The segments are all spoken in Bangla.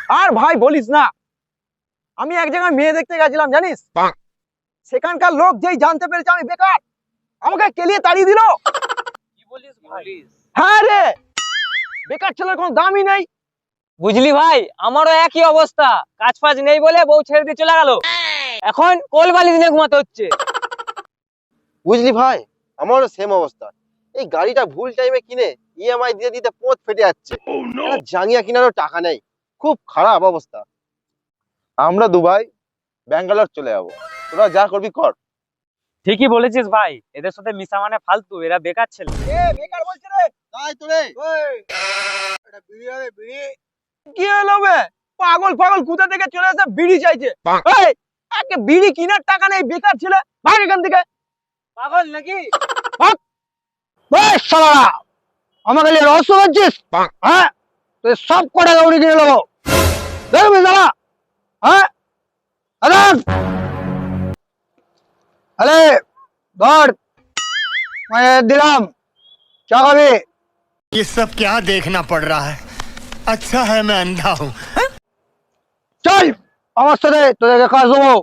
আর ভাই বলিস না, আমি এক জায়গায় মেয়ে দেখতে গেছিলাম জানিস, সেখানকার লোক যেই জানতে পেরেছে আমি বেকার, আমাকে কেলিয়ে তাড়িয়ে দিল। কি বলিস ভাই? হ্যাঁ রে, বেকার ছেলের কোনো দামই নেই। বুঝলি ভাই, আমারও একই অবস্থা। কাজ ফাজ নেই বলে বউ ছেড়ে দিয়ে চলে গেল, এখন কোলবালি দিনে ঘুমাতে হচ্ছে। বুঝলি ভাই, আমারও সেম অবস্থা। এই গাড়িটা ভুল টাইমে কিনে ইএমআই দিয়ে দিতে পোঁত ফেটে যাচ্ছে। একটা জাঙ্গিয়া কেনারও টাকা নেই, খুব খারাপ অবস্থা। আমরা দুবাই ব্যাঙ্গালোর চলে যাবো, তোরা যা করবি কর। ঠিকই বলেছিস ভাই, এদের সাথে মিশা মানে ফালতু, এরা বেকার ছেলে। বেকার বলছে রে, তাই তো রে। কি হলো বে? পাগল পাগল কোথা থেকে চলে এসে বিড়ি চাইছে। এই, একে বিড়ি কেনার টাকা নেই, বেকার ছেলে, ভাগ এখান থেকে। পাগল নাকি? বেশ শালারা, আমাকে নিয়ে রহস্য করছিস? হ্যাঁ, তুই সব কটা গৌরি কিনে নেবো, দেখবি শালা। হ্যাঁ, আরে ধর, দিলাম, চা খাবি? ये सब क्या देखना पड़ रहा है? अच्छा है मैं अंधा हूँ। চল আমার সাথে, তোদেরকে কাজ দেবো,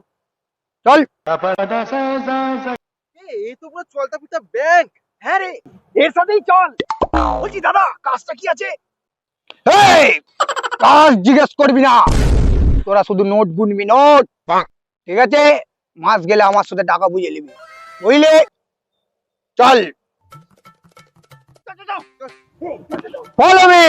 চল। এই তো পুরো চলতা ফিরতা ব্যাংক। হ্যাঁ রে, এর সাথেই চল। বলছি দাদা, কাজটা কি আছে? এই, কাজ জিজ্ঞেস করবি না, তোরা শুধু নোট গুনবি, নোট। ঠিক আছে, মাস গেলে আমার সাথে টাকা বুঝে নিবি, বুঝলি? চল, ফলো মি।